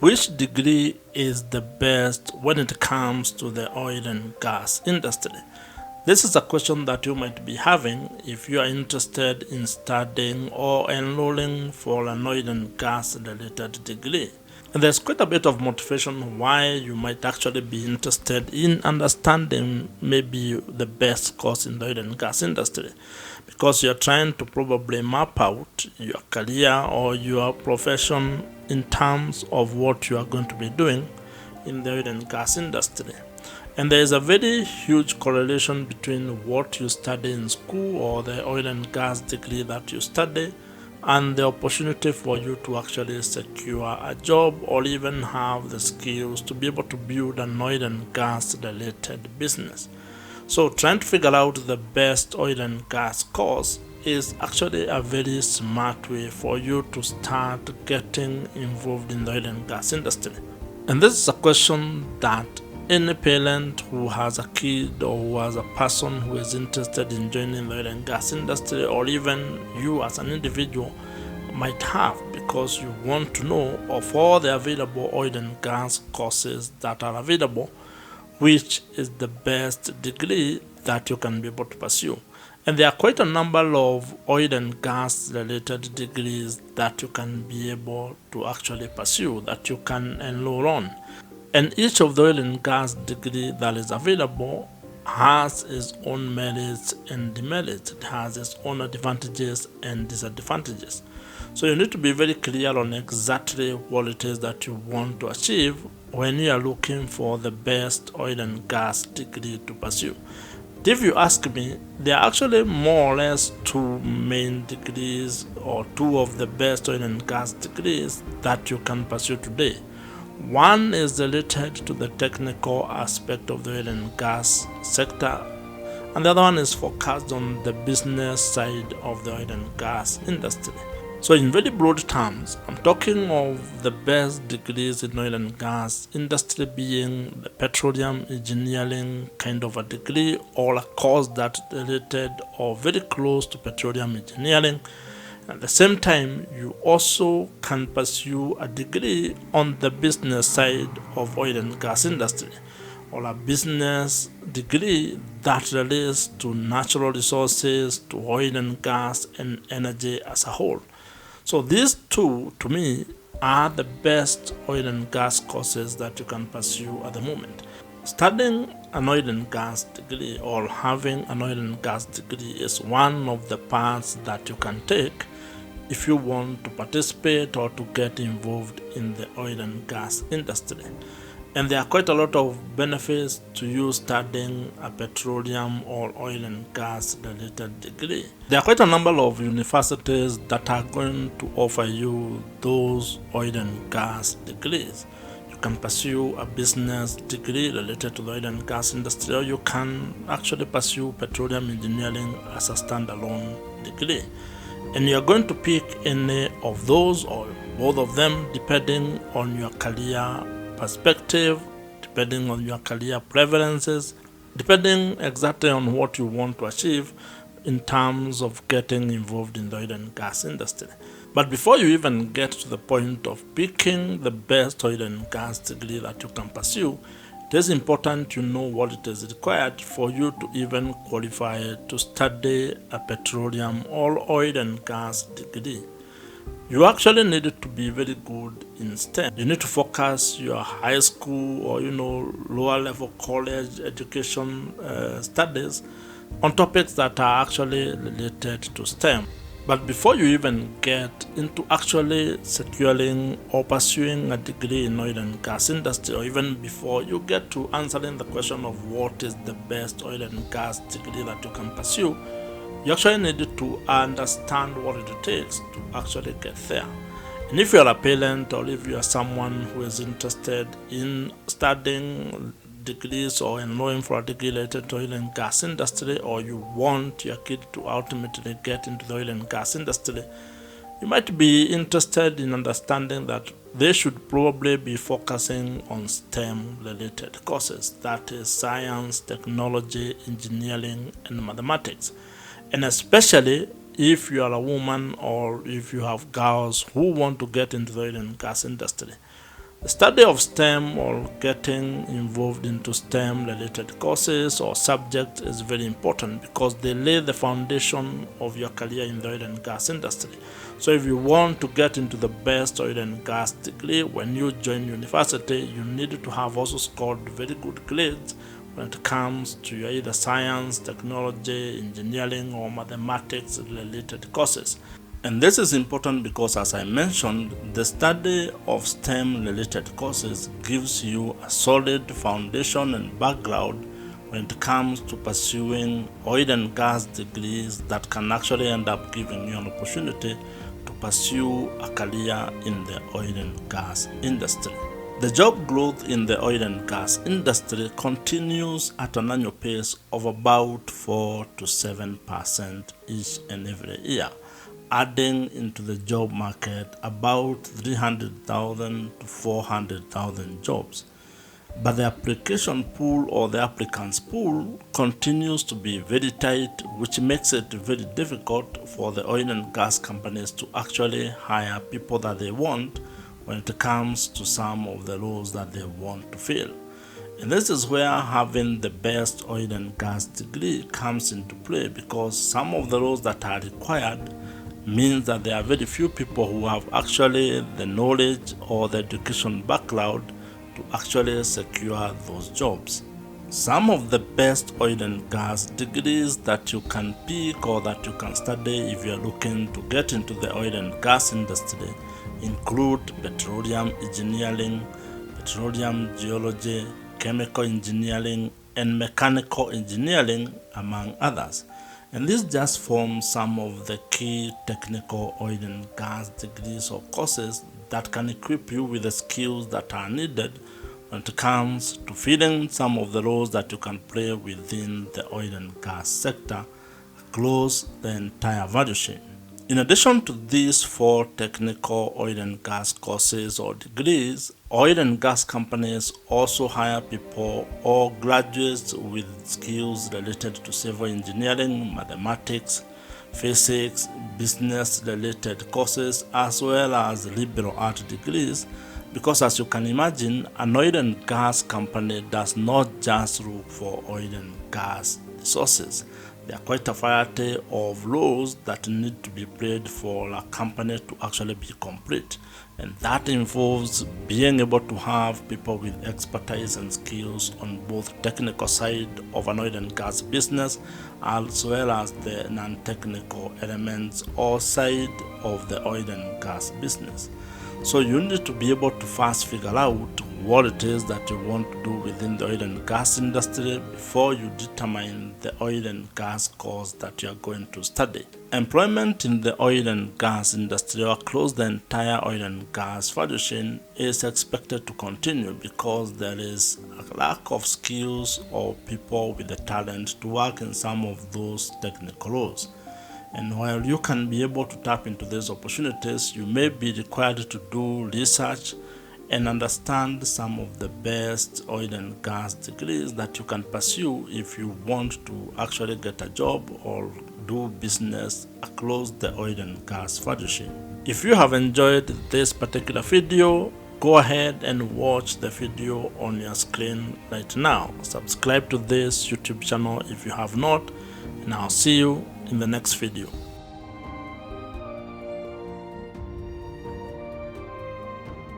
Which degree is the best when it comes to the oil and gas industry? This is a question that you might be having if you are interested in studying or enrolling for an oil and gas related degree. And there's quite a bit of motivation why you might actually be interested in understanding maybe the best course in the oil and gas industry, because you're trying to probably map out your career or your profession in terms of what you are going to be doing in the oil and gas industry. And there is a very huge correlation between what you study in school or the oil and gas degree that you study and the opportunity for you to actually secure a job or even have the skills to be able to build an oil and gas related business. So trying to figure out the best oil and gas course is actually a very smart way for you to start getting involved in the oil and gas industry. And this is a question that any parent who has a kid or who has a person who is interested in joining the oil and gas industry, or even you as an individual, might have, because you want to know of all the available oil and gas courses that are available, which is the best degree that you can be able to pursue. And there are quite a number of oil and gas related degrees that you can be able to actually pursue, that you can enroll on. And each of the oil and gas degree that is available has its own merits and demerits. It has its own advantages and disadvantages. So you need to be very clear on exactly what it is that you want to achieve when you are looking for the best oil and gas degree to pursue. If you ask me, there are actually more or less two main degrees, or two of the best oil and gas degrees that you can pursue today. One is related to the technical aspect of the oil and gas sector, and the other one is focused on the business side of the oil and gas industry. So in very broad terms, I'm talking of the best degrees in oil and gas industry being the petroleum engineering kind of a degree, or a course that related or very close to petroleum engineering. At the same time, you also can pursue a degree on the business side of oil and gas industry, or a business degree that relates to natural resources, to oil and gas and energy as a whole. So these two, to me, are the best oil and gas courses that you can pursue at the moment. Studying an oil and gas degree, or having an oil and gas degree, is one of the paths that you can take if you want to participate or to get involved in the oil and gas industry. And there are quite a lot of benefits to you studying a petroleum or oil and gas related degree. There are quite a number of universities that are going to offer you those oil and gas degrees. You can pursue a business degree related to the oil and gas industry, or you can actually pursue petroleum engineering as a standalone degree. And you are going to pick any of those or both of them depending on your career perspective, depending on your career preferences, depending exactly on what you want to achieve in terms of getting involved in the oil and gas industry. But before you even get to the point of picking the best oil and gas degree that you can pursue, it is important to know what it is required for you to even qualify to study a petroleum or oil and gas degree. You actually need to be very good in STEM. You need to focus your high school or lower level college education studies on topics that are actually related to STEM. But before you even get into actually securing or pursuing a degree in oil and gas industry, or even before you get to answering the question of what is the best oil and gas degree that you can pursue, you actually need to understand what it takes to actually get there. And if you're a parent, or if you're someone who is interested in studying degrees or enrolling for a degree related to oil and gas industry, or you want your kid to ultimately get into the oil and gas industry, you might be interested in understanding that they should probably be focusing on STEM related courses, that is science, technology, engineering and mathematics. And especially if you are a woman, or if you have girls who want to get into the oil and gas industry, The study of STEM or getting involved into STEM related courses or subjects is very important because they lay the foundation of your career in the oil and gas industry. So if you want to get into the best oil and gas degree when you join university, you need to have also scored very good grades when it comes to your either science, technology, engineering, or mathematics related courses. And this is important because, as I mentioned, the study of STEM related courses gives you a solid foundation and background when it comes to pursuing oil and gas degrees that can actually end up giving you an opportunity to pursue a career in the oil and gas industry. The job growth in the oil and gas industry continues at an annual pace of about 4 to 7% each and every year, adding into the job market about 300,000 to 400,000 jobs. But the application pool or the applicants pool continues to be very tight, which makes it very difficult for the oil and gas companies to actually hire people that they want when it comes to some of the roles that they want to fill. And this is where having the best oil and gas degree comes into play, because some of the roles that are required means that there are very few people who have actually the knowledge or the education background to actually secure those jobs. Some of the best oil and gas degrees that you can pick or that you can study if you are looking to get into the oil and gas industry include petroleum engineering, petroleum geology, chemical engineering, and mechanical engineering, among others. And this just forms some of the key technical oil and gas degrees or courses that can equip you with the skills that are needed when it comes to filling some of the roles that you can play within the oil and gas sector across the entire value chain. In addition to these 4 technical oil and gas courses or degrees, oil and gas companies also hire people or graduates with skills related to civil engineering, mathematics, physics, business related courses, as well as liberal art degrees, because as you can imagine, an oil and gas company does not just look for oil and gas resources. There are quite a variety of roles that need to be played for a company to actually be complete, and that involves being able to have people with expertise and skills on both technical side of an oil and gas business as well as the non-technical elements or side of the oil and gas business. So you need to be able to first figure out what it is that you want to do within the oil and gas industry before you determine the oil and gas course that you are going to study. Employment in the oil and gas industry across the entire oil and gas value chain is expected to continue because there is a lack of skills or people with the talent to work in some of those technical roles. And while you can be able to tap into these opportunities, you may be required to do research and understand some of the best oil and gas degrees that you can pursue if you want to actually get a job or do business across the oil and gas value chain. If you have enjoyed this particular video, go ahead and watch the video on your screen right now. Subscribe to this YouTube channel if you have not, and I'll see you in the next video.